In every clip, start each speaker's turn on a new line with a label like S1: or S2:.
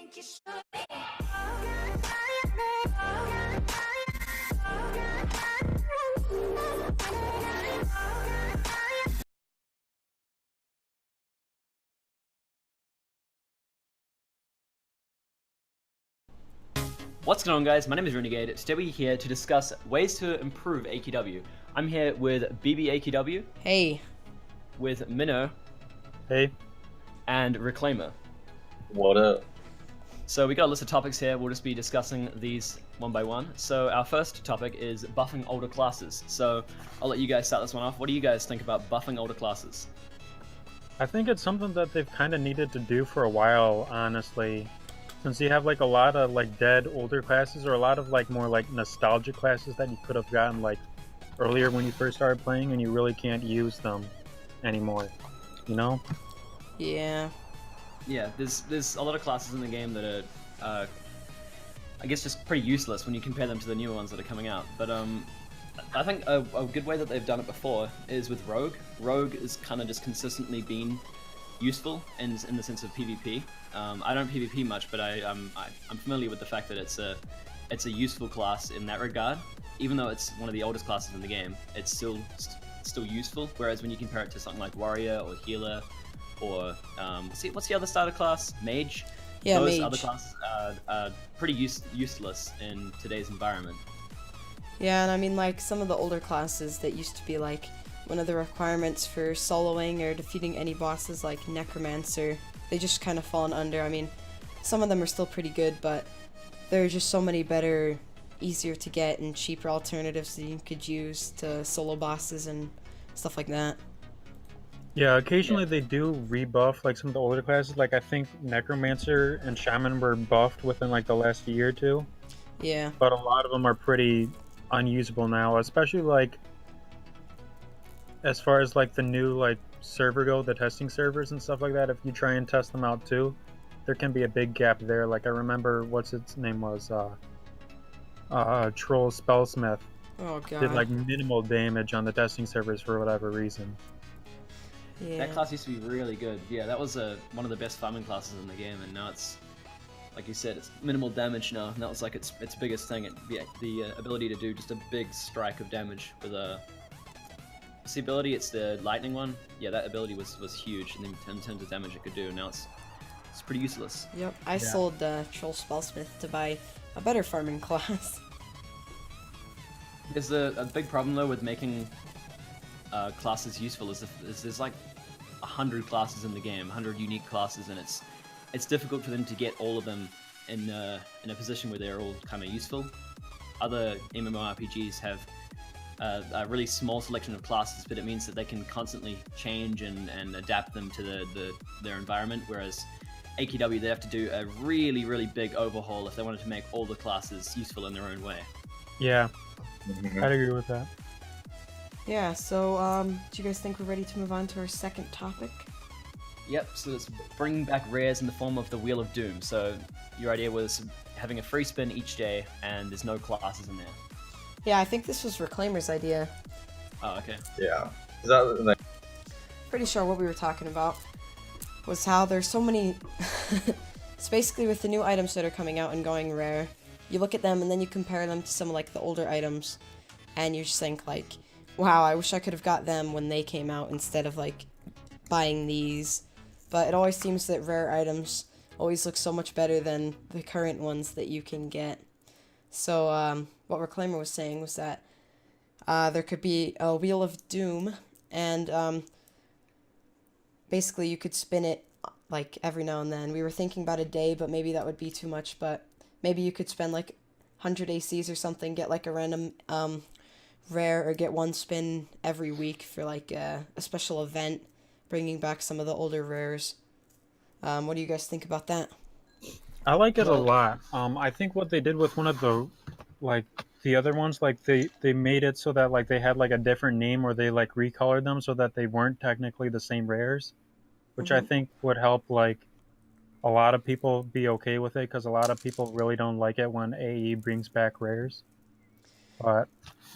S1: think you should.
S2: What's going on, guys? My name is Renegade. Today we're here to discuss ways to improve AQW. I'm here with BB AQW.
S3: Hey.
S2: With Minnow.
S4: Hey.
S2: And Reclaimer.
S5: What up?
S2: So we got a list of topics here. We'll just be discussing these one by one. So our first topic is buffing older classes. So I'll let you guys start this one off. What do you guys think about buffing older classes?
S4: I think it's something that they've kind of needed to do for a while, honestly. Since you have like a lot of like dead older classes, or a lot of like more like nostalgic classes that you could have gotten like earlier when you first started playing, and you really can't use them anymore, you know?
S3: Yeah.
S2: Yeah, there's a lot of classes in the game that are, I guess, just pretty useless when you compare them to the newer ones that are coming out. But I think a good way that they've done it before is with Rogue. Rogue is kind of just consistently been useful in the sense of PvP. I don't PvP much, but I'm familiar with the fact that it's a useful class in that regard. Even though it's one of the oldest classes in the game, it's still useful. Whereas when you compare it to something like Warrior or Healer, or what's the other starter class? Mage.
S3: Yeah,
S2: those
S3: Mage.
S2: other classes are pretty useless in today's environment.
S3: Yeah, and I mean, like, some of the older classes that used to be, like, one of the requirements for soloing or defeating any bosses, like Necromancer, they just kind of fallen under. I mean, some of them are still pretty good, but there are just so many better, easier to get, and cheaper alternatives that you could use to solo bosses and stuff like that.
S4: Yeah, occasionally they do rebuff like some of the older classes. Like I think Necromancer and Shaman were buffed within like the last year or two.
S3: Yeah.
S4: But a lot of them are pretty unusable now, especially like as far as like the new like server go, the testing servers and stuff like that. If you try and test them out too, there can be a big gap there. Like I remember what's its name was Troll Spellsmith
S3: Oh, God.
S4: did like minimal damage on the testing servers for whatever reason.
S3: Yeah.
S2: That class used to be really good. Yeah, that was one of the best farming classes in the game, and now it's, like you said, it's minimal damage now. And that was like its biggest thing. The ability to do just a big strike of damage with a. It's the ability. It's the lightning one. Yeah, that ability was huge in terms of damage it could do. And now it's pretty useless.
S3: Yep, I sold Troll Spellsmith to buy a better farming class.
S2: There's a big problem though with making classes useful is there's like 100 classes in the game, 100 unique classes, and it's difficult for them to get all of them in a position where they're all kind of useful. Other MMORPGs have a really small selection of classes, but it means that they can constantly change and adapt them to their environment, whereas AQW, they have to do a really big overhaul if they wanted to make all the classes useful in their own way.
S4: Yeah, I'd agree with that.
S3: Yeah, so, do you guys think we're ready to move on to our second topic?
S2: Yep, so let's bring back rares in the form of the Wheel of Doom. So your idea was having a free spin each day, and there's no classes in there.
S3: Yeah, I think this was Reclaimer's idea.
S2: Oh, okay.
S5: Yeah. Is that like,
S3: Pretty sure what we were talking about was how there's so many... It's basically with the new items that are coming out and going rare, you look at them and then you compare them to some of like the older items, and you just think like, wow, I wish I could have got them when they came out instead of like buying these. But it always seems that rare items always look so much better than the current ones that you can get. So what Reclaimer was saying was that there could be a Wheel of Doom, and basically you could spin it like every now and then. We were thinking about a day, but maybe that would be too much. But maybe you could spend like 100 ACs or something, get like a random rare, or get one spin every week for like a special event, bringing back some of the older rares. What do you guys think about that?
S4: I like it a lot. I think what they did with one of the, like, the other ones, like, they made it so that, like, they had, like, a different name, or they, like, recolored them so that they weren't technically the same rares, which I think would help, like, a lot of people be okay with it, because a lot of people really don't like it when AE brings back rares. But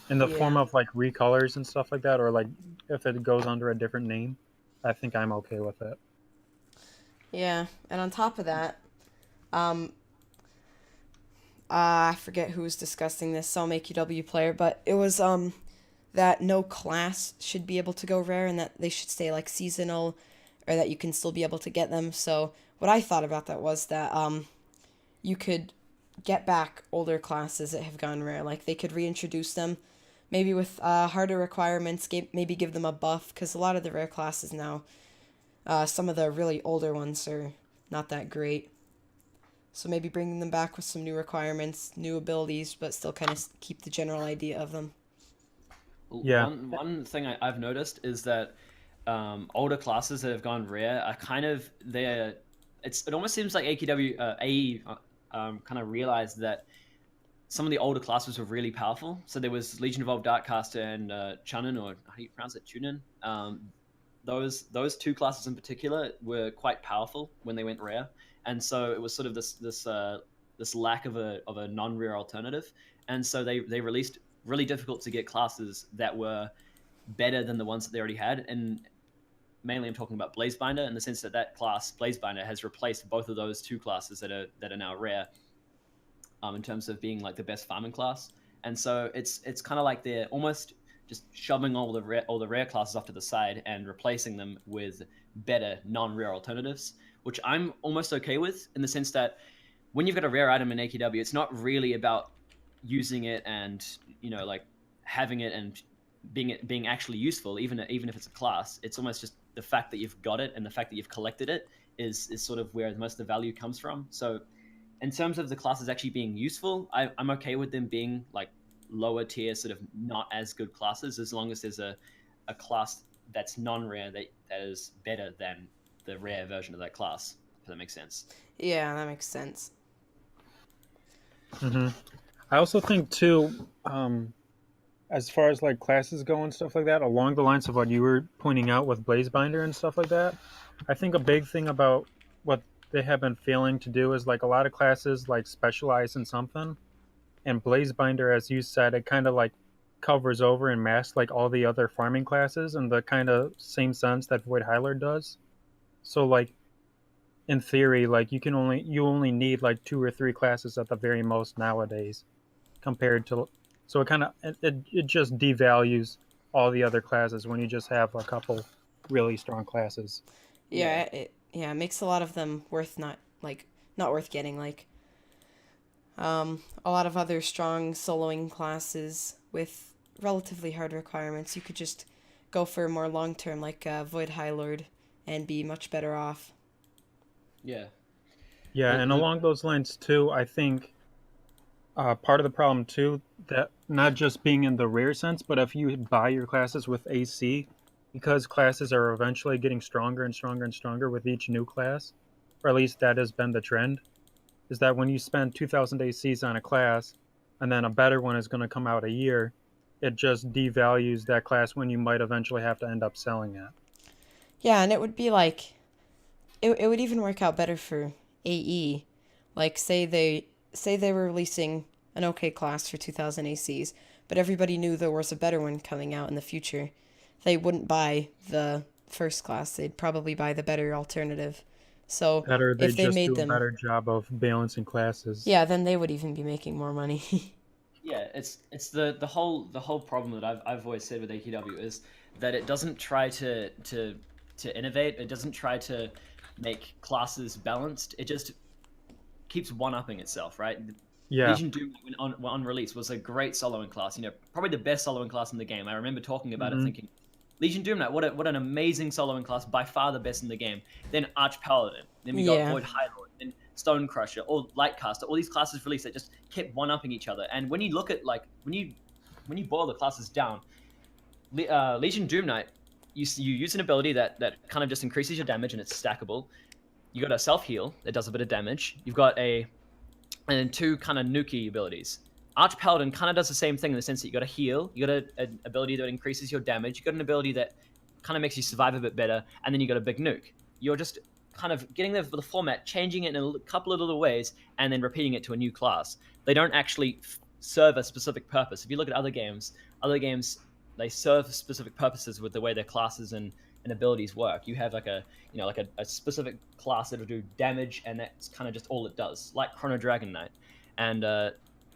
S4: in the form of, like, recolors and stuff like that, or, like, if it goes under a different name, I think I'm okay with it.
S3: Yeah, and on top of that, Um, I forget who was discussing this, some AQW player, but it was that no class should be able to go rare and that they should stay like seasonal, or that you can still be able to get them. So what I thought about that was that you could get back older classes that have gone rare. Like they could reintroduce them, maybe with harder requirements, maybe give them a buff, because a lot of the rare classes now, some of the really older ones are not that great. So maybe bringing them back with some new requirements, new abilities, but still kind of keep the general idea of them.
S4: Yeah.
S2: One thing I've noticed is that older classes that have gone rare are kind of they're it almost seems like AQW AE kind of realized that some of the older classes were really powerful. So there was Legion Evolved Darkcaster and Chunin, or how do you pronounce it, Chunin? Those two classes in particular were quite powerful when they went rare, and so it was sort of this lack of a non-rare alternative, and so they released really difficult to get classes that were better than the ones that they already had. And mainly I'm talking about Blazebinder, in the sense that that class Blazebinder has replaced both of those two classes that are now rare, in terms of being like the best farming class. And so it's kind of like they're almost just shoving all the rare classes off to the side and replacing them with better non-rare alternatives, which I'm almost okay with, in the sense that when you've got a rare item in AQW, it's not really about using it and like having it and being actually useful, even if it's a class. It's almost just the fact that you've got it and the fact that you've collected it is sort of where most of the value comes from. So in terms of the classes actually being useful, I'm okay with them being like lower tier, sort of not as good classes, as long as there's a class that's non-rare that is better than the rare version of that class, if that makes sense.
S3: Yeah, that makes sense.
S4: Mm-hmm. I also think too, as far as like classes go and stuff like that, along the lines of what you were pointing out with Blazebinder and stuff like that, I think a big thing about what they have been failing to do is like a lot of classes like specialize in something, and Blazebinder, as you said, it kind of like covers over and masks like all the other farming classes in the kind of same sense that Void Hylord does. So like in theory, like you only need like 2 or 3 classes at the very most nowadays, compared to, so it kind of it just devalues all the other classes when you just have a couple really strong classes.
S3: Yeah, it makes a lot of them not worth getting. Like a lot of other strong soloing classes with relatively hard requirements, you could just go for more long term, like Void Hylord, and be much better off.
S2: Yeah.
S4: Yeah, and along those lines too, I think part of the problem too, that not just being in the rare sense, but if you buy your classes with AC, because classes are eventually getting stronger and stronger and stronger with each new class, or at least that has been the trend, is that when you spend 2,000 ACs on a class, and then a better one is going to come out a year, it just devalues that class when you might eventually have to end up selling it.
S3: Yeah, and it would be like, it would even work out better for AE. Like, say they were releasing an okay class for 2,000 ACs, but everybody knew there was a better one coming out in the future. They wouldn't buy the first class. They'd probably buy the better alternative. So
S4: Better, they
S3: if they
S4: just
S3: made
S4: do
S3: them
S4: a better job of balancing classes.
S3: yeah, then they would even be making more money.
S2: Yeah, it's the whole problem that I've always said with AQW is that it doesn't try to innovate. It doesn't try to make classes balanced. It just keeps one-upping itself, right?
S4: Yeah.
S2: Legion Doom on release was a great soloing class. Probably the best soloing class in the game. I remember talking about it, thinking, Legion Doom Knight, what an amazing soloing class, by far the best in the game. Then Arch Paladin, then we got Void Hylord, then Stone Crusher, or Lightcaster. All these classes released that just kept one-upping each other. And when you look at when you boil the classes down, Legion Doom Knight, you use an ability that kind of just increases your damage and it's stackable. You got a self heal that does a bit of damage. You've got and then 2 kind of nuky abilities. Arch Paladin kind of does the same thing in the sense that you got a heal, you got an ability that increases your damage, you got an ability that kind of makes you survive a bit better, and then you got a big nuke. You're just kind of getting the format, changing it in a couple of little ways, and then repeating it to a new class. They don't actually serve a specific purpose. If you look at other games, they serve specific purposes with the way their classes and and abilities work. You have like a specific class that'll do damage, and that's kind of just all it does, like Chrono Dragon Knight, and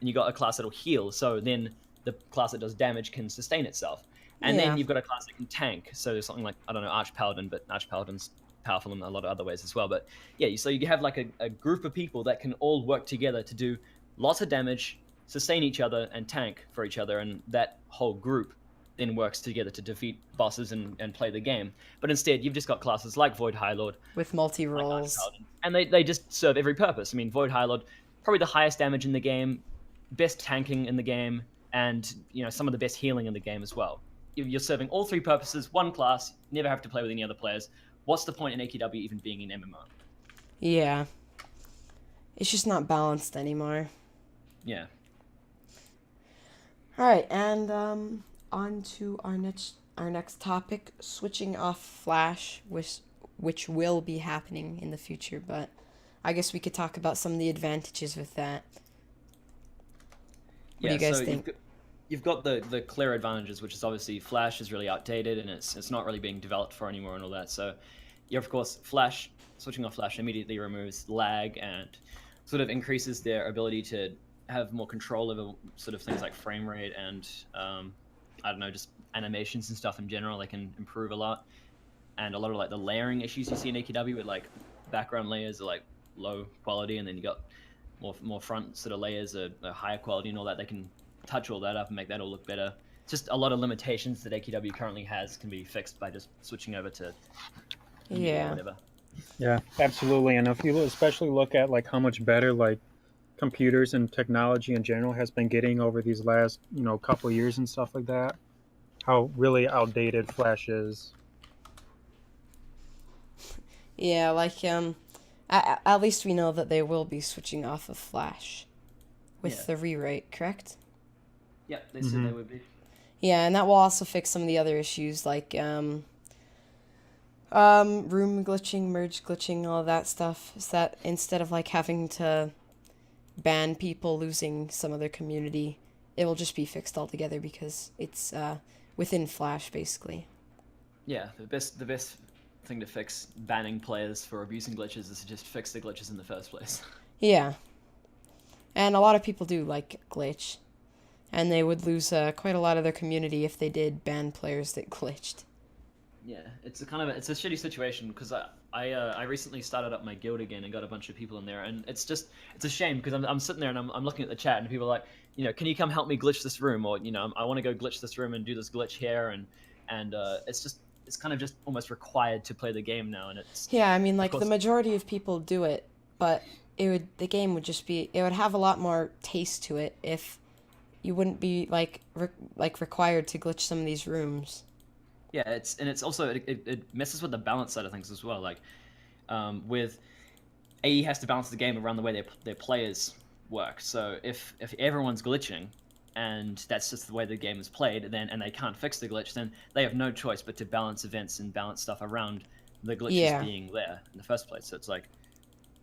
S2: you got a class that'll heal. So then the class that does damage can sustain itself, and
S3: Yeah.
S2: then you've got a class that can tank. So there's something like, I don't know, Arch Paladin, but Arch Paladin's powerful in a lot of other ways as well. But yeah, so you have like a group of people that can all work together to do lots of damage, sustain each other, and tank for each other, and that whole group then works together to defeat bosses and play the game. But instead, you've just got classes like Void High Lord,
S3: With multi-roles.
S2: and they just serve every purpose. I mean, Void High Lord, probably the highest damage in the game, best tanking in the game, and some of the best healing in the game as well. You're serving all three purposes, one class, never have to play with any other players. What's the point in AQW even being an MMO?
S3: Yeah. It's just not balanced anymore.
S2: Yeah.
S3: Alright, and on to our next topic, switching off Flash, which will be happening in the future, but I guess we could talk about some of the advantages with that. What do you guys think?
S2: You've got the clear advantages, which is obviously Flash is really outdated and it's not really being developed for anymore and all that. So you have, of course, switching off Flash immediately removes lag and sort of increases their ability to have more control over sort of things like frame rate and I don't know, just animations and stuff in general. They can improve a lot, and a lot of like the layering issues you see in AQW with like background layers are like low quality, and then you got more front sort of layers are higher quality and all that. They can touch all that up and make that all look better. Just a lot of limitations that AQW currently has can be fixed by just switching over to
S3: Yeah.
S2: whatever.
S4: Yeah, absolutely. And if you especially look at like how much better like computers and technology in general has been getting over these last couple of years and stuff like that, how really outdated Flash is.
S3: Yeah, like at least we know that they will be switching off of Flash with the rewrite, correct?
S2: Yep, they said they would be.
S3: Yeah, and that will also fix some of the other issues like room glitching, merge glitching, all of that stuff. Is that instead of like having to ban people losing some of their community, it will just be fixed altogether because it's within Flash basically.
S2: Yeah, the best thing to fix banning players for abusing glitches is to just fix the glitches in the first place.
S3: Yeah. And a lot of people do like glitch, and they would lose quite a lot of their community if they did ban players that glitched.
S2: Yeah, it's a shitty situation because I recently started up my guild again and got a bunch of people in there, and it's a shame because I'm sitting there and I'm looking at the chat and people are like, can you come help me glitch this room, or I want to go glitch this room and do this glitch here, and it's kind of just almost required to play the game now, and it's
S3: Yeah, I mean, like the majority of people do it, but the game would just be, it would have a lot more taste to it if you wouldn't be like required to glitch some of these rooms.
S2: Yeah, it's also it messes with the balance side of things as well. Like, with AE has to balance the game around the way their players work. So if everyone's glitching, and that's just the way the game is played, and they can't fix the glitch, then they have no choice but to balance events and balance stuff around the glitches being there in the first place. So it's like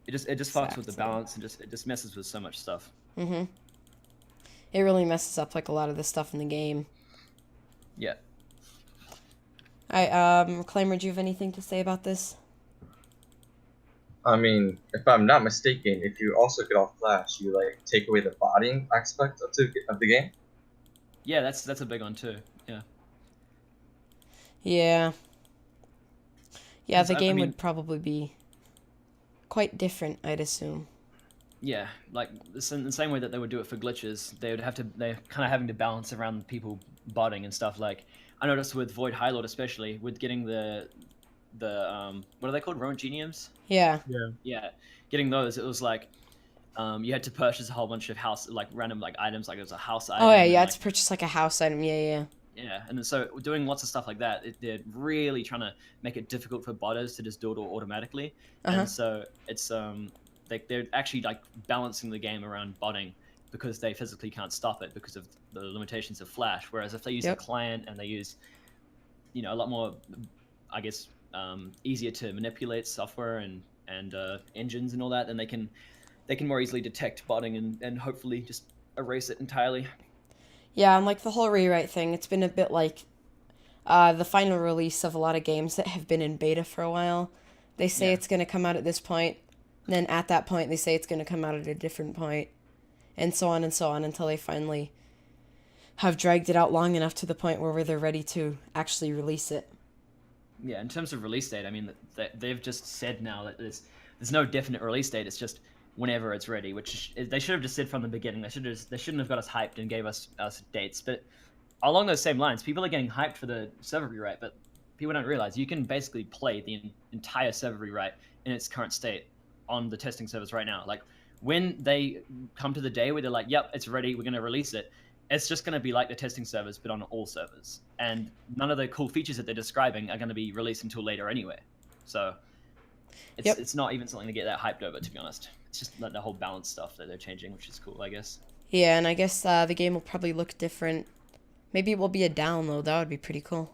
S2: it just fucks with the balance and it just messes with so much stuff.
S3: Mm-hmm. It really messes up like a lot of the stuff in the game.
S2: Yeah.
S3: Reclaimer, do you have anything to say about this?
S5: I mean, if I'm not mistaken, if you also get off Flash, you like take away the botting aspect of the game.
S2: Yeah, that's a big one too. Yeah.
S3: Yeah. Yeah, the game
S2: I mean,
S3: would probably be quite different, I'd assume.
S2: Yeah, like in the same way that they would do it for glitches, they're kind of having to balance around people botting and stuff. Like I noticed with Void High Lord, especially with getting the what are they called, Rowan Geniums?
S3: Yeah.
S2: Yeah, getting those, it was like you had to purchase a whole bunch of random items, like it was a house item.
S3: Oh yeah, you had to purchase like a house item. Yeah.
S2: Yeah, and then so doing lots of stuff like that, they're really trying to make it difficult for botters to just do it all automatically, and so it's they're actually like balancing the game around botting because they physically can't stop it because of the limitations of Flash. Whereas if they use a client and they use, a lot more, I guess, easier to manipulate software and engines and all that, then they can more easily detect botting and hopefully just erase it entirely.
S3: Yeah, and like the whole rewrite thing, it's been a bit like, the final release of a lot of games that have been in beta for a while. They say
S2: Yeah.
S3: it's going to come out at this point, and then at that point they say it's going to come out at a different point, and so on until they finally have dragged it out long enough to the point where they're ready to actually release it.
S2: Yeah, in terms of release date, I mean, they've just said now that there's no definite release date. It's just whenever it's ready, which they should have just said from the beginning. They shouldn't have got us hyped and gave us dates. But along those same lines, people are getting hyped for the server rewrite, but people don't realize you can basically play the entire server rewrite in its current state on the testing servers right now. Like when they come to the day where they're like, "Yep, it's ready. We're going to release it." It's just going to be like the testing servers, but on all servers. And none of the cool features that they're describing are going to be released until later anyway. So it's not even something to get that hyped over, to be honest. It's just like the whole balance stuff that they're changing, which is cool, I guess.
S3: Yeah, and I guess the game will probably look different. Maybe it will be a download. That would be pretty cool.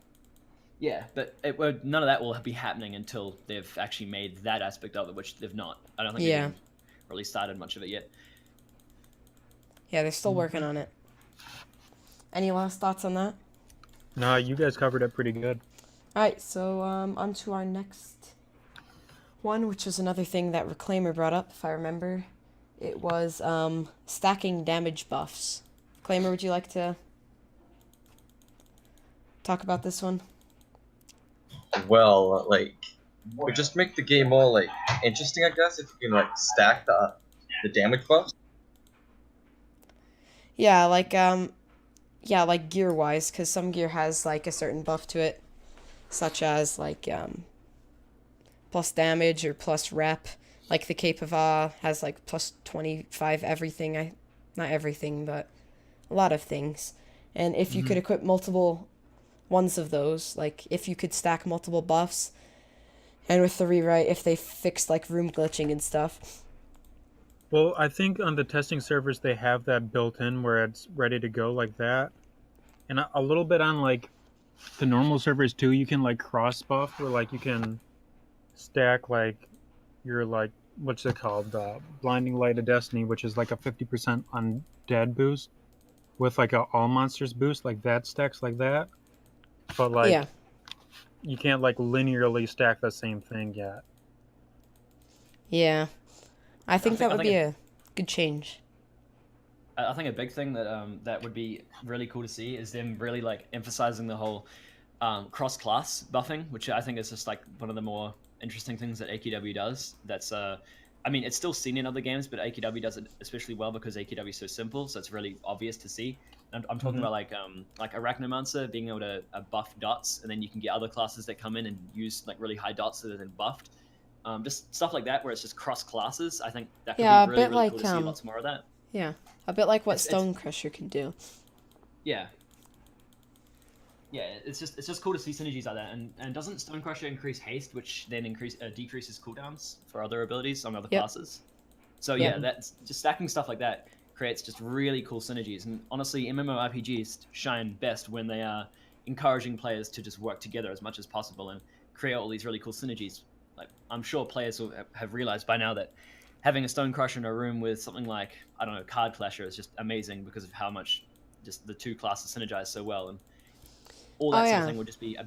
S2: Yeah, but none of that will be happening until they've actually made that aspect of it, which they've not. I don't think they've even really started much of it yet.
S3: Yeah, they're still working on it. Any last thoughts on that?
S4: No, you guys covered it pretty good.
S3: Alright, so on to our next one, which is another thing that Reclaimer brought up, if I remember. It was stacking damage buffs. Reclaimer, would you like to talk about this one?
S5: Well, like, we just make the game more like interesting, I guess, if you can like stack the damage buffs.
S3: Yeah, like gear wise, because some gear has like a certain buff to it, such as like plus damage or plus rep. Like the Cape of has like plus 25 everything. Not everything, but a lot of things. And if you could equip multiple ones of those, like if you could stack multiple buffs, and with the rewrite, if they fixed like room glitching and stuff.
S4: Well, I think on the testing servers they have that built in where it's ready to go like that. And a little bit on like the normal servers too, you can like cross buff where like you can stack like your like what's it called? Blinding Light of Destiny, which is like a 50% undead boost with like a all monsters boost, like that stacks like that. But like
S3: Yeah.
S4: you can't like linearly stack the same thing yet.
S3: Yeah. I think that would be a good change.
S2: I think a big thing that would be really cool to see is them really like emphasizing the whole cross-class buffing, which I think is just like one of the more interesting things that AQW does. That's I mean, it's still seen in other games, but AQW does it especially well because AQW is so simple, so it's really obvious to see. I'm talking about like Arachnomancer being able to buff dots, and then you can get other classes that come in and use like really high dots that are then buffed. Just stuff like that where it's just cross classes. I think that could be really, really cool to see lots more of that.
S3: Yeah, a bit like what Stonecrusher can do.
S2: Yeah. Yeah, it's just cool to see synergies like that. And doesn't Stonecrusher increase haste, which then decreases cooldowns for other abilities on other classes? So yeah, that's just stacking stuff like that creates just really cool synergies. And honestly, MMORPGs shine best when they are encouraging players to just work together as much as possible and create all these really cool synergies. Like I'm sure players will have realized by now that having a Stonecrusher in a room with something like, I don't know, Card Clasher is just amazing because of how much just the two classes synergize so well, and all that sort of thing would just be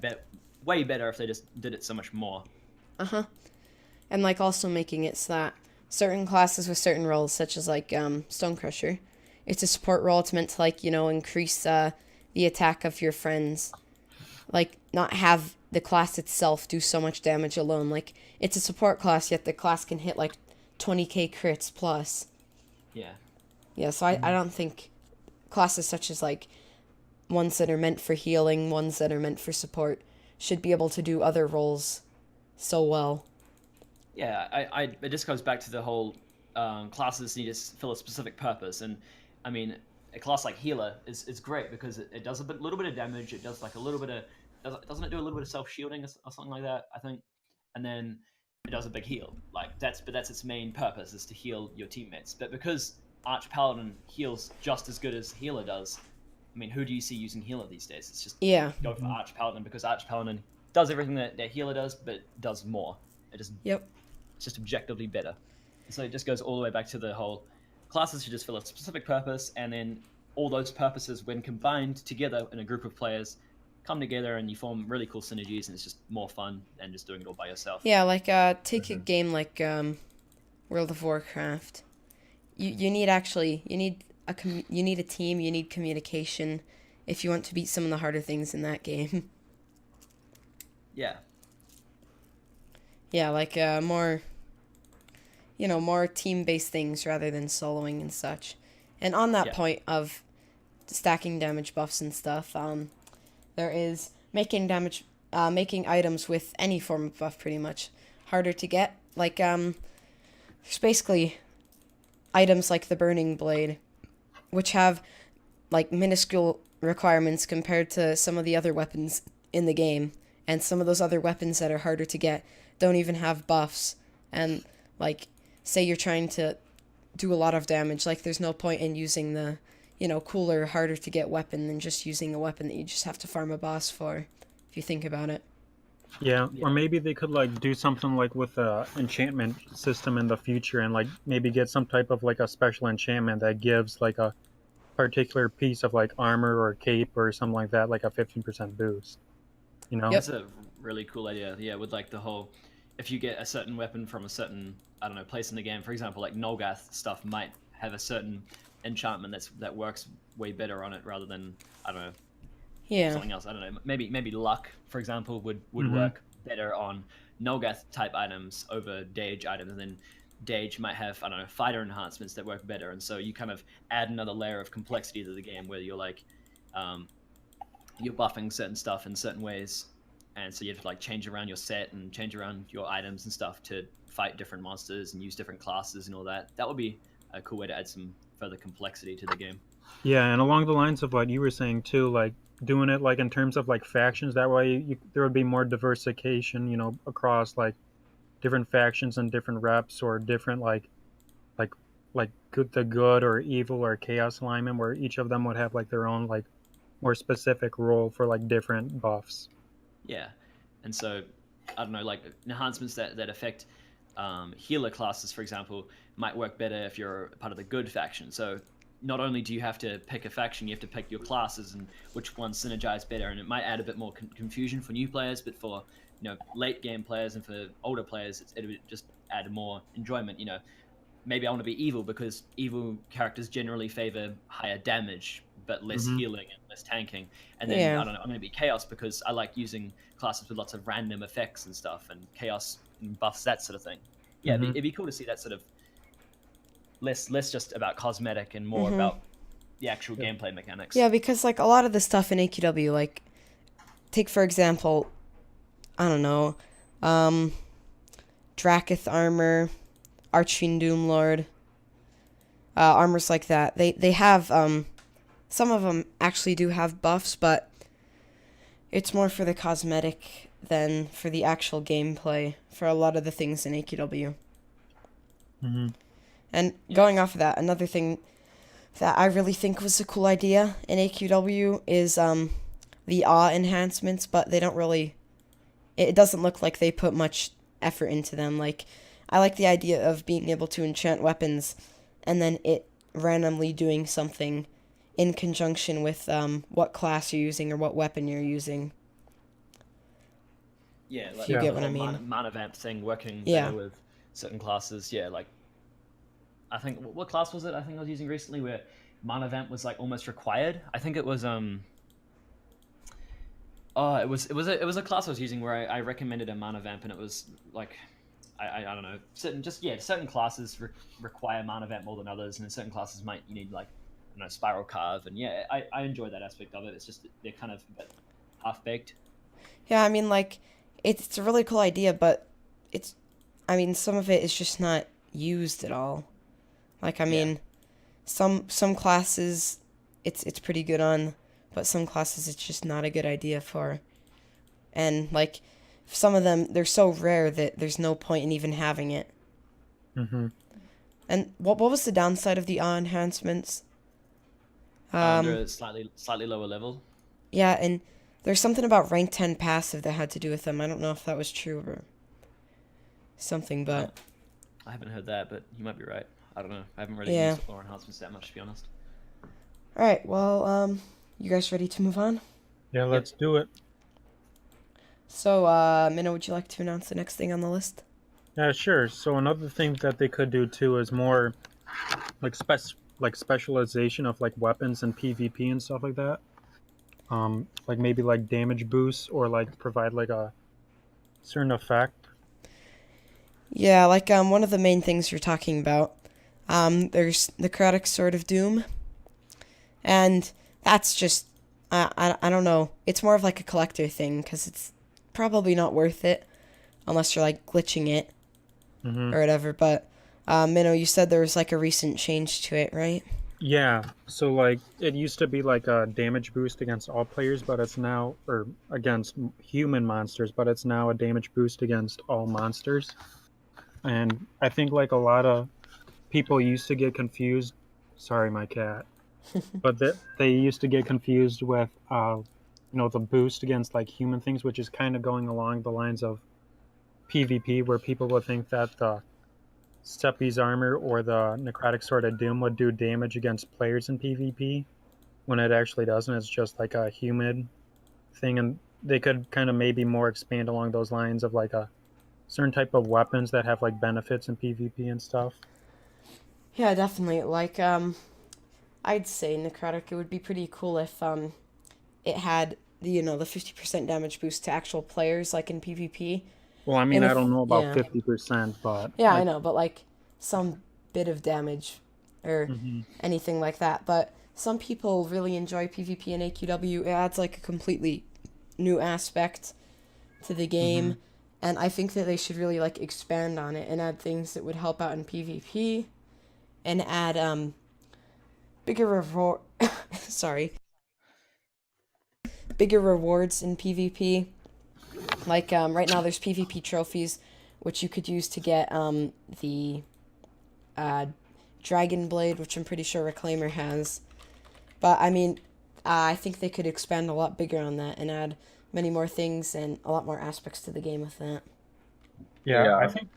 S2: way better if they just did it so much more.
S3: And like also making it so that certain classes with certain roles, such as like Stonecrusher, it's a support role. It's meant to like increase the attack of your friends, like not have the class itself do so much damage alone. Like it's a support class, yet the class can hit like 20k crits plus. Yeah, so I don't think classes such as like ones that are meant for healing, ones that are meant for support, should be able to do other roles so well.
S2: Yeah, it just goes back to the whole classes need to fill a specific purpose, and I mean a class like healer is great because it does a little bit of damage. It does like a little bit of doesn't it do a little bit of self shielding or something like that, I think, and then it does a big heal. Like that's its main purpose is to heal your teammates. But because Arch Paladin heals just as good as healer does, I mean, who do you see using healer these days? It's just go for Arch Paladin because Arch Paladin does everything that healer does, but does more. It just it's just objectively better. And so it just goes all the way back to the whole classes should just fill a specific purpose, and then all those purposes, when combined together in a group of players, come together and you form really cool synergies, and it's just more fun than just doing it all by yourself.
S3: Yeah, like take a game like World of Warcraft. You need you need a team, you need communication if you want to beat some of the harder things in that game.
S2: Yeah.
S3: Yeah, like more more team-based things rather than soloing and such. And on that
S2: Yeah.
S3: point of stacking damage buffs and stuff, there is making items with any form of buff pretty much harder to get. Like there's basically items like the Burning Blade, which have like minuscule requirements compared to some of the other weapons in the game, and some of those other weapons that are harder to get don't even have buffs. And like, say you're trying to do a lot of damage, like there's no point in using the cooler, harder to get weapon than just using a weapon that you just have to farm a boss for, if you think about it.
S4: Yeah, or maybe they could like do something like with a enchantment system in the future, and like maybe get some type of like a special enchantment that gives like a particular piece of like armor or cape or something like that, like a 15% boost. You know?
S3: Yep.
S2: That's a really cool idea. Yeah, with like the whole, if you get a certain weapon from a certain, I don't know, place in the game, for example, like Nolgath stuff might have a certain enchantment that works way better on it rather than, I don't know,
S3: Yeah.
S2: something else. I don't know. Maybe luck, for example, would
S4: Mhm.
S2: work better on Nolgath type items over Dage items, and then Dage might have, I don't know, fighter enhancements that work better, and so you kind of add another layer of complexity to the game where you're like, you're buffing certain stuff in certain ways, and so you have to like change around your set and change around your items and stuff to fight different monsters and use different classes and all that. That would be a cool way to add some further complexity to the game.
S4: Yeah, and along the lines of what you were saying too, like doing it like in terms of like factions. That way, there would be more diversification, across like different factions and different reps, or different like the good or evil or chaos alignment, where each of them would have like their own like more specific role for like different buffs.
S2: Yeah, and so I don't know, like enhancements that affect healer classes, for example, might work better if you're part of the good faction. So not only do you have to pick a faction, you have to pick your classes and which ones synergize better, and it might add a bit more confusion for new players, but for late game players and for older players, it would just add more enjoyment. Maybe I want to be evil because evil characters generally favor higher damage but less
S4: Mhm.
S2: healing and less tanking. And then
S3: Yeah.
S2: I don't know, I'm going to be chaos because I like using classes with lots of random effects and stuff, and chaos buffs that sort of thing. Yeah,
S4: Mhm.
S2: it'd be cool to see that sort of less just about cosmetic and more
S3: Mhm.
S2: about the actual gameplay mechanics.
S3: Yeah, because like a lot of the stuff in AQW, like take for example, I don't know, Drakith armor, Archfiend Doomlord, armors like that. They have some of them actually do have buffs, but it's more for the cosmetic than for the actual gameplay for a lot of the things in AQW.
S4: Mhm.
S3: And going off of that, another thing that I really think was a cool idea in AQW is the awe enhancements, but they don't really. It doesn't look like they put much effort into them. Like, I like the idea of being able to enchant weapons, and then it randomly doing something in conjunction with what class you're using or what weapon you're using.
S2: Yeah, like
S3: You
S2: the
S3: get what I
S2: whole
S3: mean.
S2: mana vamp thing working
S3: Yeah.
S2: better with certain classes. Yeah, like I think what class was it? I think I was using recently where mana vamp was like almost required. I think it was oh, it was a class I was using where I recommended a mana vamp, and it was like I don't know, certain classes require mana vamp more than others, and certain classes you need like I don't know, spiral carve, and yeah, I enjoy that aspect of it. It's just they're kind of a bit half baked.
S3: Yeah, I mean, like, it's a really cool idea, but some of it is just not used at all. Like, I mean, some classes it's pretty good on, but some classes it's just not a good idea for. And like some of them they're so rare that there's no point in even having it.
S4: Mhm.
S3: And what was the downside of the awe enhancements?
S2: Under a slightly lower level.
S3: Yeah, and there's something about rank 10 passive that had to do with them. I don't know if that was true or something, but
S2: I haven't heard that, but you might be right. I don't know. I haven't really
S3: Yeah.
S2: used floor enhancements that much, to be honest.
S3: all right. Well, you guys ready to move on?
S4: Yeah, let's do it.
S3: So, Minna, would you like to announce the next thing on the list?
S4: Yeah, sure. So another thing that they could do too is more like specialization of like weapons and PvP and stuff like that. Like maybe like damage boosts or like provide like a certain effect.
S3: Yeah, like one of the main things you're talking about. There's Necrotic Sword of Doom, and that's just I don't know. It's more of like a collector thing because it's probably not worth it unless you're like glitching it
S4: Mm-hmm.
S3: or whatever. But Minnow, you said there was like a recent change to it, right?
S4: Yeah, so like it used to be like a damage boost against all players, but it's now, or against human monsters, but it's now a damage boost against all monsters. And I think like a lot of people used to get confused. Sorry, my cat. But they used to get confused with, the boost against like human things, which is kind of going along the lines of PvP, where people would think that the Steppi's armor or the Necrotic Sword of Doom would do damage against players in PvP, when it actually doesn't. It's just like a humid thing, and they could kind of maybe more expand along those lines of like a certain type of weapons that have like benefits in PvP and stuff.
S3: Yeah, definitely. Like I'd say Necrotic. It would be pretty cool if it had the 50% damage boost to actual players like in PvP.
S4: Well, I mean,
S3: And
S4: I
S3: if
S4: don't know about
S3: yeah,
S4: 50%, but
S3: yeah, I
S4: like,
S3: know, but like some bit of damage or
S4: mhm.
S3: anything like that. But some people really enjoy PvP and AQW. It adds like a completely new aspect to the
S4: Hmm.
S3: game, and I think that they should really like expand on it and add things that would help out in PvP and add bigger reward. Sorry, bigger rewards in PvP. Like right now, there's PvP trophies, which you could use to get the uh, Dragon Blade, which I'm pretty sure Reclaimer has. But I mean, I think they could expand a lot bigger on that and add many more things and a lot more aspects to the game with that.
S4: Yeah, I
S5: Yeah.
S4: think.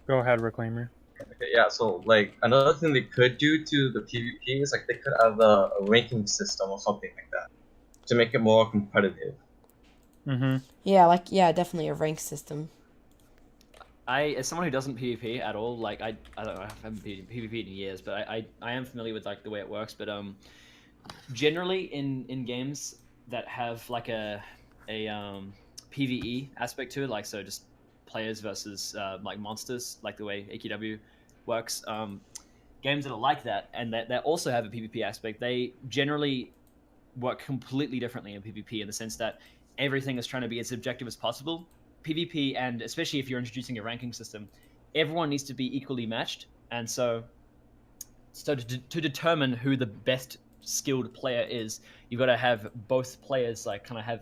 S4: Go ahead, Reclaimer.
S5: Okay, yeah. So like another thing they could do to the PvP is like they could have a ranking system or something like that to make it more competitive.
S4: Mm-hmm.
S3: Yeah, definitely a rank system.
S2: As someone who doesn't PvP at all, like I don't know, I haven't PvP'd in years, but I am familiar with like the way it works. But generally in games that have like a PVE aspect to it, like so just players versus like monsters, like the way AQW works. Games that are like that and that also have a PvP aspect, they generally work completely differently in PvP in the sense that everything is trying to be as objective as possible. PvP, and especially if you're introducing a ranking system, everyone needs to be equally matched. And so to determine who the best skilled player is, you've got to have both players like kind of have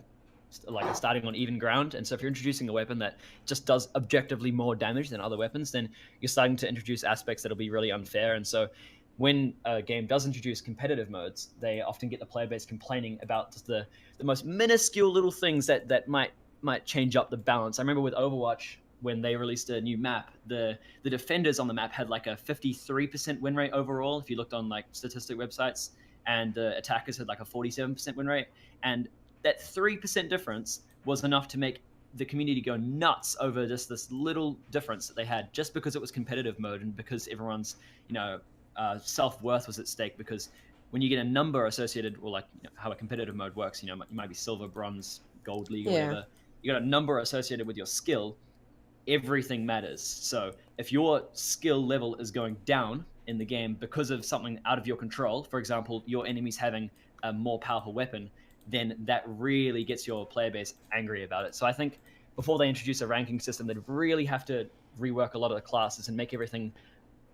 S2: like starting on even ground. And so if you're introducing a weapon that just does objectively more damage than other weapons, then you're starting to introduce aspects that'll be really unfair. And so when a game does introduce competitive modes, they often get the player base complaining about just the most minuscule little things that might change up the balance. I remember with Overwatch when they released a new map, the defenders on the map had like a 53% win rate overall if you looked on like statistic websites, and the attackers had like a 47% win rate. And that 3% difference was enough to make the community go nuts over just this little difference that they had, just because it was competitive mode and because everyone's self-worth was at stake. Because when you get a number associated, or like how a competitive mode works, you might be silver, bronze, gold league or
S3: Yeah.
S2: whatever, you got a number associated with your skill, everything matters. So if your skill level is going down in the game because of something out of your control, for example, your enemy's having a more powerful weapon, then that really gets your player base angry about it. So I think before they introduce a ranking system, they'd really have to rework a lot of the classes and make everything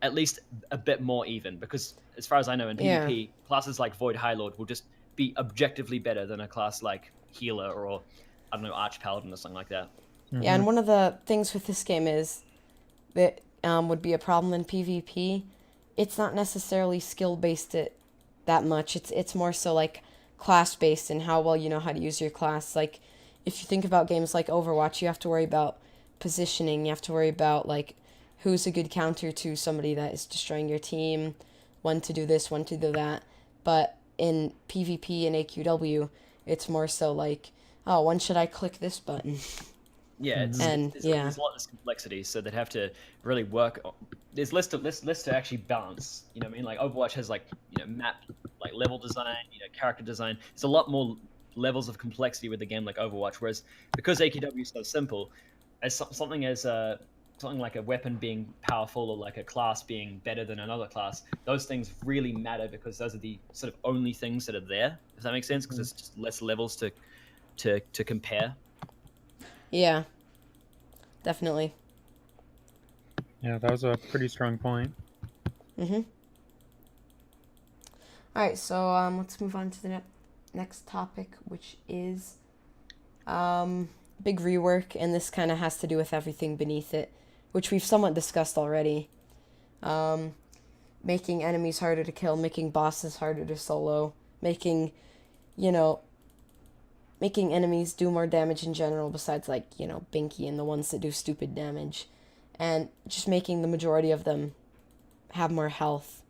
S2: at least a bit more even. Because as far as I know, in
S3: Yeah.
S2: PvP, classes like Void High Lord will just be objectively better than a class like Healer or I don't know, Arch Paladin or something like that.
S3: Yeah,
S4: Mm-hmm.
S3: and one of the things with this game is that would be a problem in PvP. It's not necessarily skill based that much. It's more so like class based and how well you know how to use your class. Like if you think about games like Overwatch, you have to worry about positioning. You have to worry about like who's a good counter to somebody that is destroying your team, when to do this, when to do that. But in PvP and AQW, It's more so like, oh, when should I click this button?
S2: Yeah, it's,
S4: Mhm.
S3: And
S2: there's a lot less complexity, so they'd have to really work. There's less to actually balance. You know what I mean? Like Overwatch has like map, like level design, character design. It's a lot more levels of complexity with the game like Overwatch. Whereas because AQW is so simple, as something like a weapon being powerful or like a class being better than another class, those things really matter because those are the sort of only things that are there. If that makes sense, because it's just less levels to compare.
S3: yeah, definitely.
S4: Yeah, that was a pretty strong point.
S3: Mm-hmm. All right, so let's move on to the next topic, which is big rework, and this kind of has to do with everything beneath it, which we've somewhat discussed already. Um, Making enemies harder to kill, making bosses harder to solo, making, you know, making enemies do more damage in general besides, like, Binky and the ones that do stupid damage, and just making the majority of them have more health,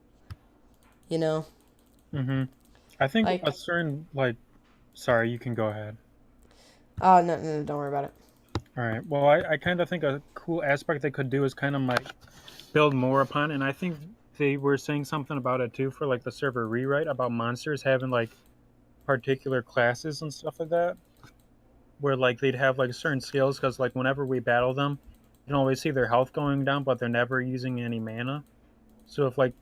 S3: you know?
S4: Mm-hmm. I think
S3: Like,
S4: a certain like, sorry, you can go ahead.
S3: oh, no, no, no, don't worry about it.
S4: All right. Well, I kind of think a cool aspect they could do is kind of like build more upon, and I think they were saying something about it too for like the server rewrite about monsters having like particular classes and stuff like that, where like they'd have like certain skills because like whenever we battle them, you can always see their health going down, but they're never using any mana. So if like,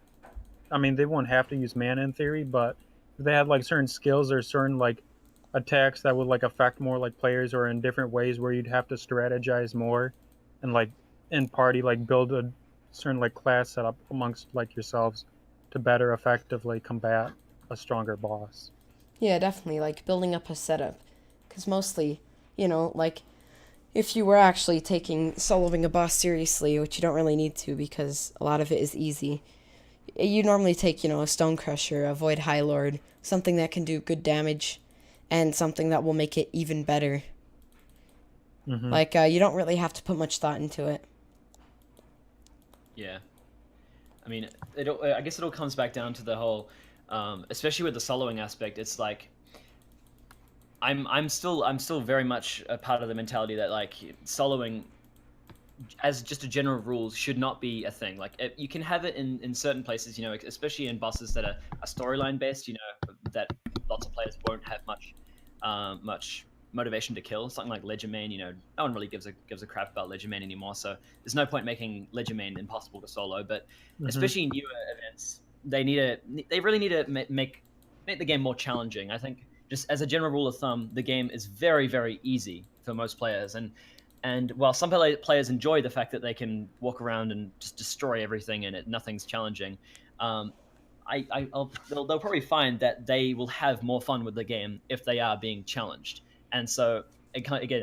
S4: I mean, they won't have to use mana in theory, but if they had like certain skills or certain like attacks that would like affect more like players or in different ways where you'd have to strategize more and like in party like build a certain like class setup amongst like yourselves to better effectively combat a stronger boss.
S3: Yeah, definitely, like, building up a setup. Because mostly, like, if you were actually taking soloing a boss seriously, which you don't really need to because a lot of it is easy, you normally take, a Stone Crusher, a Void High Lord, something that can do good damage, and something that will make it even better.
S4: Mm-hmm.
S3: Like, you don't really have to put much thought into it.
S2: Yeah. I mean, I guess it all comes back down to the whole, especially with the soloing aspect. It's like I'm still very much a part of the mentality that like soloing, as just a general rule, should not be a thing. Like you can have it in certain places, especially in bosses that are storyline based. That lots of players won't have much motivation to kill. Something like Ledger Main, no one really gives a crap about Ledger Main anymore. So there's no point making Ledger Main impossible to solo. But
S4: Mm-hmm.
S2: especially in newer events, they really need to make the game more challenging. I think just as a general rule of thumb, the game is very very easy for most players, and while some players enjoy the fact that they can walk around and just destroy everything and nothing's challenging, um, they'll probably find that they will have more fun with the game if they are being challenged. And so it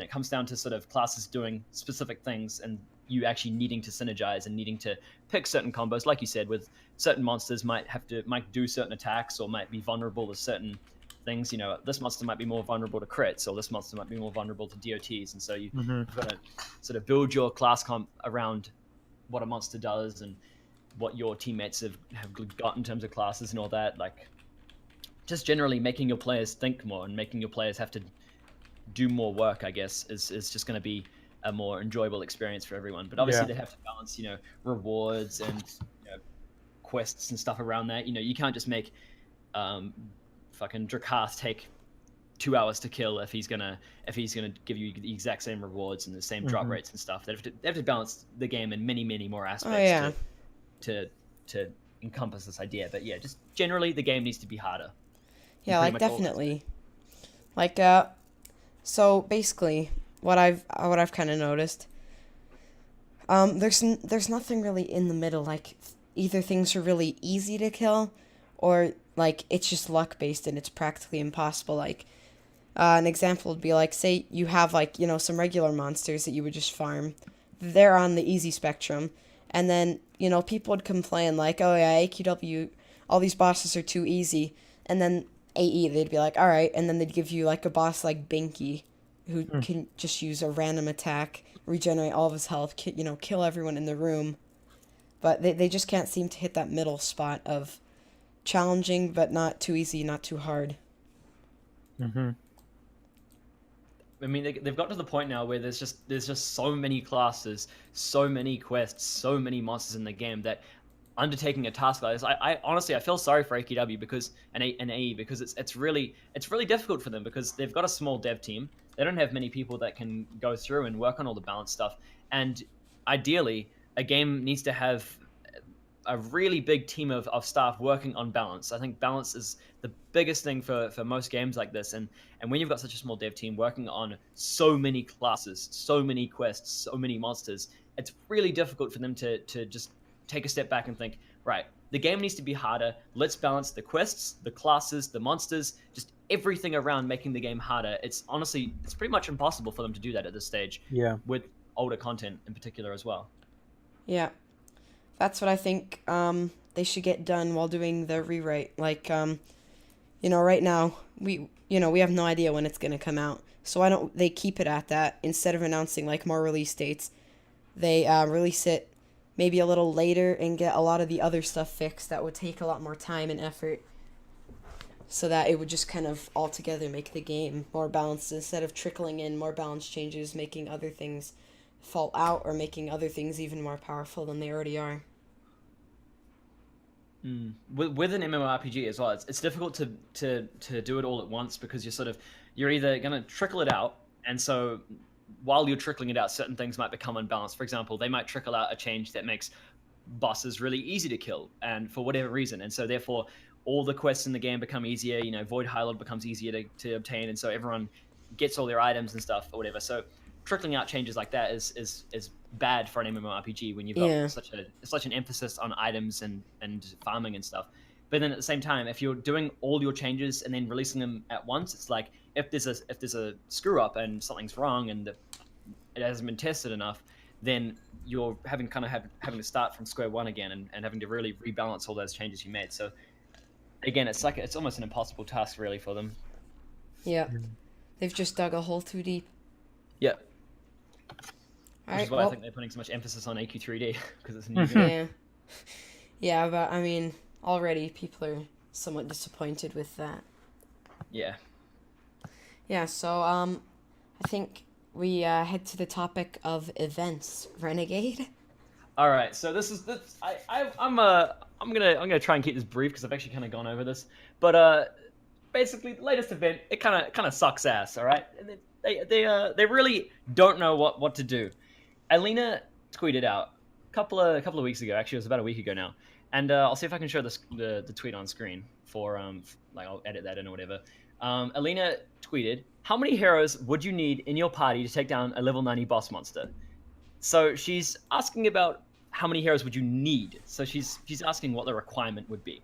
S2: comes down to sort of classes doing specific things and you actually needing to synergize and needing to pick certain combos, like you said, with certain monsters might do certain attacks or might be vulnerable to certain things. This monster might be more vulnerable to crits, or this monster might be more vulnerable to DOTs, and so
S4: Mm-hmm.
S2: you've got to sort of build your class comp around what a monster does and what your teammates have got in terms of classes and all that. Like, just generally making your players think more and making your players have to do more work, I guess, is just going to be a more enjoyable experience for everyone. But obviously,
S4: Yeah.
S2: they have to balance, rewards and quests and stuff around that. You can't just make um, fucking Drakarth take 2 hours to kill if he's gonna give you the exact same rewards and the same drop
S4: Mm-hmm.
S2: rates and stuff. They have to balance the game in many more
S3: Oh,
S2: aspects
S3: yeah.
S2: to encompass this idea. But yeah, just generally the game needs to be harder. In
S3: Yeah,
S2: pretty
S3: like,
S2: much all aspects.
S3: definitely. Like, so basically, what I've kind of noticed, there's nothing really in the middle. Like, either things are really easy to kill, or like it's just luck based and it's practically impossible. Like, an example would be like, say you have like some regular monsters that you would just farm. They're on the easy spectrum, and then people would complain like, oh yeah, AQW, all these bosses are too easy, and then AE they'd be like, all right, and then they'd give you like a boss like Binky, who can just use a random attack, regenerate all of his health, kill everyone in the room, but they just can't seem to hit that middle spot of challenging but not too easy, not too hard.
S4: Mm-hmm.
S2: I mean, they've got to the point now where there's just so many classes, so many quests, so many monsters in the game that undertaking a task like this, I honestly I feel sorry for AQW because and AE because it's really difficult for them because they've got a small dev team. They don't have many people that can go through and work on all the balance stuff. And ideally, a game needs to have a really big team of staff working on balance. I think balance is the biggest thing for most games like this. And when you've got such a small dev team working on so many classes, so many quests, so many monsters, it's really difficult for them to just take a step back and think, right, the game needs to be harder. Let's balance the quests, the classes, the monsters, just everything around making the game harder. It's pretty much impossible for them to do that at this stage.
S4: Yeah.
S2: With older content in particular as well.
S3: Yeah. That's what I think they should get done while doing the rewrite. Like, right now, we have no idea when it's going to come out. So they keep it at that. Instead of announcing, like, more release dates, they release it maybe a little later and get a lot of the other stuff fixed that would take a lot more time and effort. So that it would just kind of altogether make the game more balanced instead of trickling in more balance changes, making other things fall out or making other things even more powerful than they already are.
S2: With an MMORPG as well, it's difficult to do it all at once because you're either going to trickle it out, and so while you're trickling it out, certain things might become unbalanced. For example, they might trickle out a change that makes bosses really easy to kill, and for whatever reason, and so therefore all the quests in the game become easier. Void High Lord becomes easier to obtain, and so everyone gets all their items and stuff or whatever. So trickling out changes like that is bad for an MMORPG when you've got such an emphasis on items and farming and stuff. But then at the same time, if you're doing all your changes and then releasing them at once, it's like if there's a screw up and something's wrong and it hasn't been tested enough, then you're having to start from square one again and having to really rebalance all those changes you made. So again, it's almost an impossible task really for them.
S3: Yeah, they've just dug a hole too deep.
S2: Yeah.
S3: Which
S2: is why I think they're putting so much emphasis on AQ3D because it's a new game.
S3: Yeah, but I mean, already people are somewhat disappointed with that.
S2: Yeah.
S3: Yeah, so I think we head to the topic of events. Renegade.
S2: All right, so I'm gonna try and keep this brief because I've actually kind of gone over this, but basically the latest event it kind of sucks ass. All right, and they really don't know what to do. Alina tweeted out a couple of weeks ago. Actually, it was about a week ago now. And I'll see if I can show the tweet on screen for I'll edit that in or whatever. Alina tweeted, "How many heroes would you need in your party to take down a level 90 boss monster?" So she's asking about how many heroes would you need. So she's asking what the requirement would be.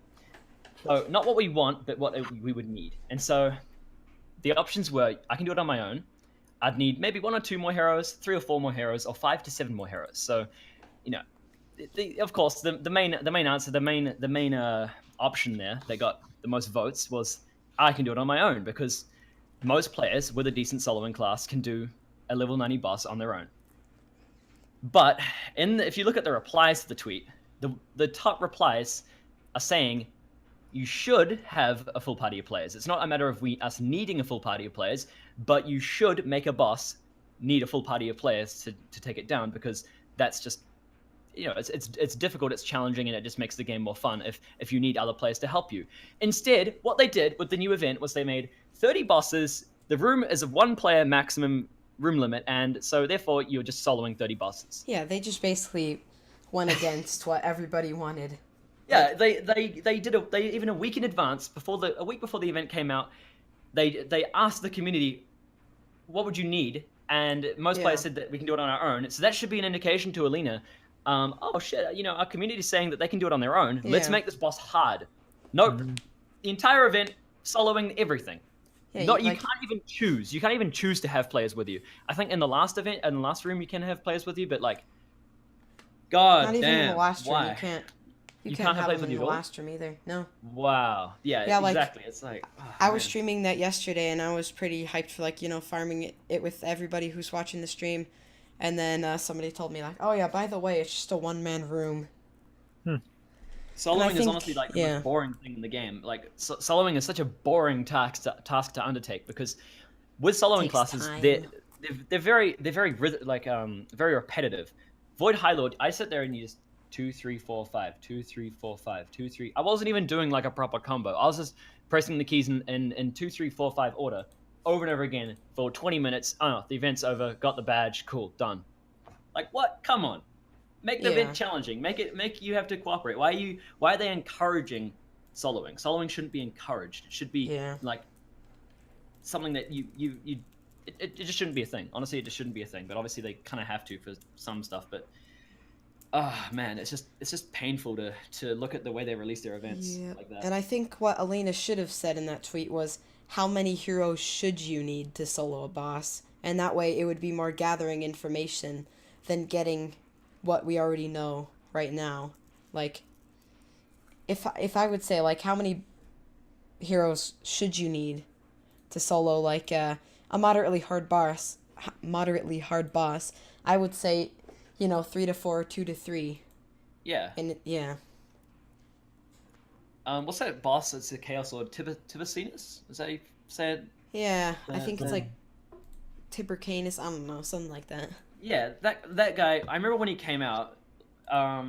S2: So not what we want, but what we would need. And so the options were I can do it on my own. I'd need maybe 1 or 2 more heroes, 3 or 4 more heroes, or 5 to 7 more heroes. So, of course, the main answer, the main option there that got the most votes was I can do it on my own because most players with a decent soloing class can do a level 90 boss on their own. But if you look at the replies to the tweet, the top replies are saying you should have a full party of players. It's not a matter of us needing a full party of players, but you should make a boss need a full party of players to take it down because that's just it's difficult, it's challenging, and it just makes the game more fun if you need other players to help you. Instead, what they did with the new event was they made 30 bosses. The room is a 1 player maximum room limit, and so therefore you're just soloing 30 bosses.
S3: Yeah, they just basically went against what everybody wanted.
S2: Yeah, they did even a week in advance a week before the event came out. They asked the community, what would you need? And most players said that we can do it on our own. So that should be an indication to Alina. Oh shit, our community's saying that they can do it on their own. Yeah. Let's make this boss hard. Nope. The entire event, soloing everything. Yeah, you can't even choose. You can't even choose to have players with you. I think in the last event, in the last room, you can have players with you, but God
S3: not
S2: damn,
S3: even in the last room,
S2: why?
S3: you can't. You
S2: can't
S3: have
S2: play
S3: them
S2: with
S3: in
S2: you
S3: the
S2: at all?
S3: last room either. No.
S2: Wow. Yeah, exactly. It's
S3: I was streaming that yesterday, and I was pretty hyped for farming it with everybody who's watching the stream, and then somebody told me oh yeah, by the way, it's just a 1-man room.
S2: Soloing is honestly the most boring thing in the game. Soloing is such a boring task to undertake because with soloing
S3: Takes
S2: classes,
S3: time.
S2: they're very very repetitive. Void High Lord, I sit there and you just 2 3 4 5 2 3 4 5 2 3. I wasn't even doing like a proper combo. I was just pressing the keys in 2 3 4 5 order over and over again for 20 minutes. Oh, the event's over. Got the badge. Cool, done. Like what? Come on, make the
S3: Yeah.
S2: event challenging. Make you have to cooperate. Why are they encouraging soloing? Soloing shouldn't be encouraged. It should be
S3: Yeah.
S2: like something that it just shouldn't be a thing. Honestly, it just shouldn't be a thing. But obviously, they kind of have to for some stuff. But man, it's just painful to look at the way they release their events like that.
S3: And I think what Elena should have said in that tweet was, how many heroes should you need to solo a boss? And that way it would be more gathering information than getting what we already know right now. Like, if I would say, like, how many heroes should you need to solo, like, a moderately hard boss, I would say, 3 to 4, 2 to 3.
S2: Yeah.
S3: And yeah.
S2: What's that boss? It's a Chaos Lord, Tibacinus? Is that how you say it?
S3: Yeah, I think it's
S2: the-
S3: like Tibercanus, I don't know, something like that.
S2: Yeah, that guy. I remember when he came out.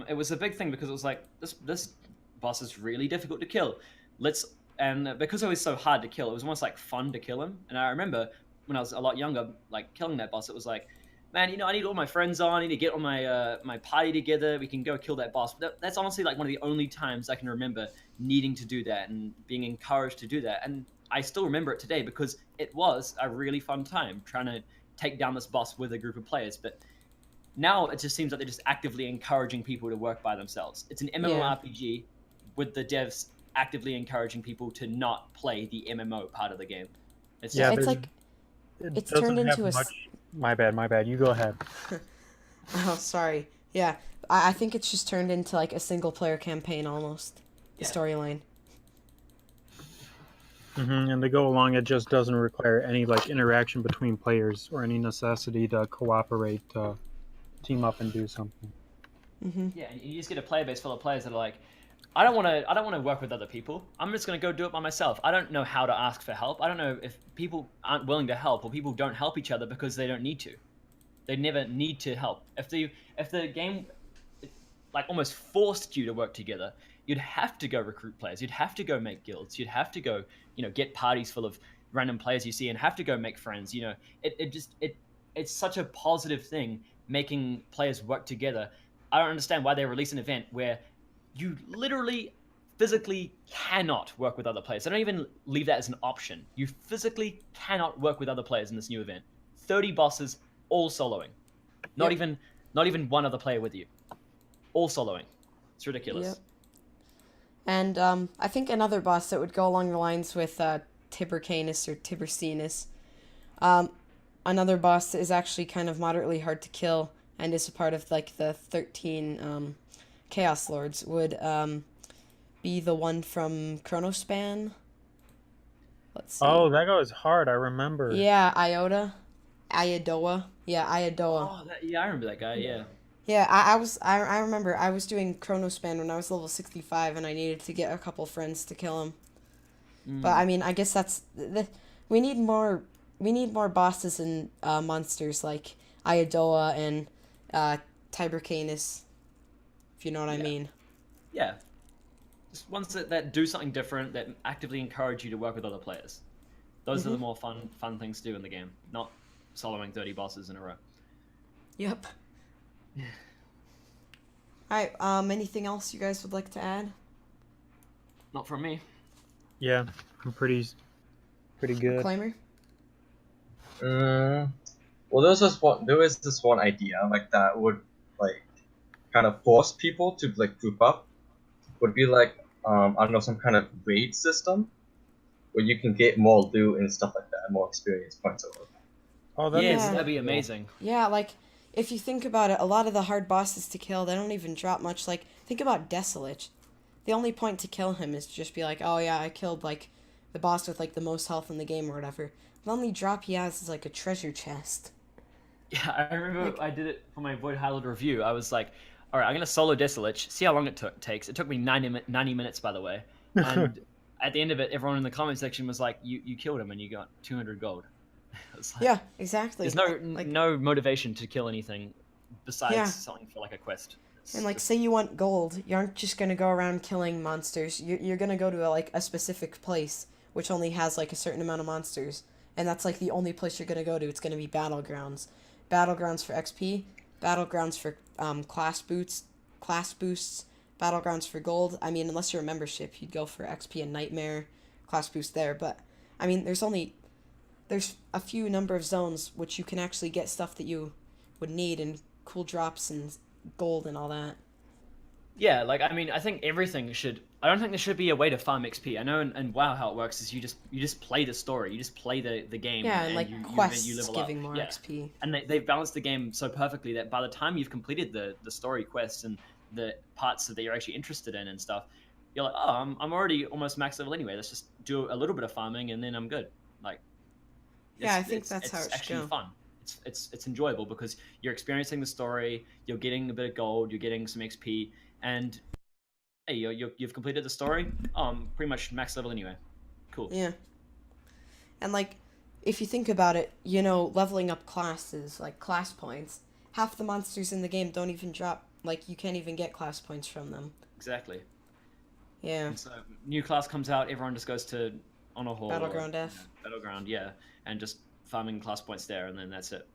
S2: It was a big thing because it was like this boss is really difficult to kill. And because it was so hard to kill, it was almost like fun to kill him. And I remember when I was a lot younger, like killing that boss, it was like, man, I need all my friends on. I need to get all my party together. We can go kill that boss. That's honestly like one of the only times I can remember needing to do that and being encouraged to do that. And I still remember it today because it was a really fun time trying to take down this boss with a group of players. But now it just seems like they're just actively encouraging people to work by themselves. It's an MMORPG with the devs actively encouraging people to not play the MMO part of the game. It's
S3: Yeah,
S2: just,
S3: it's like it's
S4: doesn't
S3: turned
S4: have
S3: into a
S4: much... My bad. You go ahead.
S3: Oh, sorry. Yeah, I think it's just turned into like a single player campaign almost. The
S2: Yeah.
S3: storyline.
S4: And to go along, it just doesn't require any like interaction between players or any necessity to cooperate, team up and do something.
S2: yeah, you just get a player base full of players that are like, I don't want to work with other people. I'm just going to go do it by myself. I don't know how to ask for help. I don't know if people aren't willing to help or people don't help each other because they don't need to. They never need to help. If the game like almost forced you to work together, you'd have to go recruit players. You'd have to go make guilds. You'd have to go, get parties full of random players you see and have to go make friends. It's such a positive thing making players work together. I don't understand why they release an event where you literally physically cannot work with other players. They don't even leave that as an option. You physically cannot work with other players in this new event. 30 bosses, all soloing. Not even one other player with you. All soloing. It's ridiculous.
S3: Yep. And I think another boss that would go along the lines with Tibercanus or Tibercinus. Another boss that is actually kind of moderately hard to kill and is a part of like the 13 Chaos Lords would be the one from Chronospan. Let's see.
S4: Oh, that goes hard. I remember.
S3: Yeah, Iadoa. Yeah, Iadoa.
S2: Oh, I remember that guy, yeah.
S3: Yeah, I remember I was doing Chronospan when I was level 65 and I needed to get a couple friends to kill him. But I mean, I guess that's we need more bosses and monsters like Iadoa and Tibercanus, if you know what I mean.
S2: Yeah. Just ones that do something different, that actively encourage you to work with other players. Those are the more fun things to do in the game, not soloing 30 bosses in a row.
S3: Yep. Alright, anything else you guys would like to add?
S2: Not from me.
S4: Yeah, I'm pretty good.
S3: Claimer?
S5: Well, there was this one idea like that would like kind of force people to like group up. Would be like I don't know, some kind of raid system where you can get more loot and stuff like that, more experience points over.
S4: Oh, that'd
S2: Yes,
S3: Yeah.
S2: that'd be amazing.
S3: Yeah, like, if you think about it, a lot of the hard bosses to kill, they don't even drop much. Like, think about Desolate. The only point to kill him is to just be like, oh yeah, I killed, like, the boss with, like, the most health in the game or whatever. The only drop he has is, like, a treasure chest.
S2: Yeah, I remember I did it for my Void High Lord review. I was like, all right, I'm going to solo Desolate, see how long it takes. It took me 90 minutes, by the way. And at the end of it, everyone in the comment section was like, you killed him and you got 200 gold. It's like,
S3: Yeah, exactly.
S2: there's no
S3: Like,
S2: no motivation to kill anything besides
S3: Yeah.
S2: something for like a quest. It's
S3: and like,
S2: just-
S3: say you want gold, you aren't just gonna go around killing monsters. You're gonna go to like a specific place which only has like a certain amount of monsters, and that's like the only place you're gonna go to. It's gonna be battlegrounds, battlegrounds for XP, battlegrounds for class boosts, battlegrounds for gold. I mean, unless you're a membership, you'd go for XP and nightmare, class boost there. But I mean, there's a few number of zones which you can actually get stuff that you would need and cool drops and gold and all that.
S2: Yeah, like I mean, I think everything should. I don't think there should be a way to farm XP. I know in WoW how it works is you just play the story, you just play the game,
S3: Yeah, and like
S2: you
S3: quests
S2: level
S3: giving
S2: up.
S3: more
S2: Yeah,
S3: XP.
S2: and they've balanced the game so perfectly that by the time you've completed the story quests and the parts that you're actually interested in and stuff, you're like, oh, I'm already almost max level anyway. Let's just do a little bit of farming and then I'm good. Like,
S3: Yeah, I think that's how it should
S2: actually
S3: go.
S2: fun. It's enjoyable because you're experiencing the story, you're getting a bit of gold, you're getting some XP, and hey, you've completed the story. Pretty much max level anyway. Cool.
S3: Yeah. And like, if you think about it, you know, leveling up classes, like class points, half the monsters in the game don't even drop. Like, you can't even get class points from them.
S2: Exactly.
S3: Yeah.
S2: And so new class comes out, everyone just goes to Honor Hall,
S3: Battleground
S2: or,
S3: F.
S2: Battleground, yeah, and just farming class points there, and then that's it.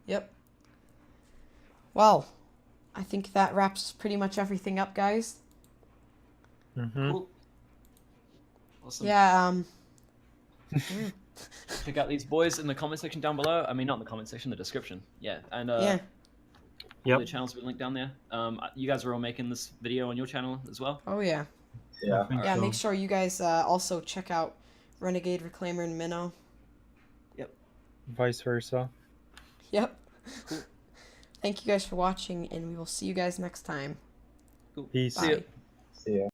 S3: Yep. Well, I think that wraps pretty much everything up, guys.
S4: Mm-hmm.
S2: Cool. Awesome.
S3: Yeah,
S2: Check out these boys in the comment section down below. I mean, not in the comment section, the description. Yeah, and
S3: yeah.
S4: Yep.
S2: the channels will be linked down there. You guys are all making this video on your channel as well.
S3: Oh, yeah.
S5: Yeah.
S4: I think
S3: Yeah,
S4: so.
S3: make sure you guys also check out Renegade, Reclaimer, and Minnow.
S4: Vice versa.
S3: Yep. Thank you guys for watching, and we will see you guys next time.
S2: Cool.
S4: Peace.
S2: See ya.
S3: Bye.
S5: See ya.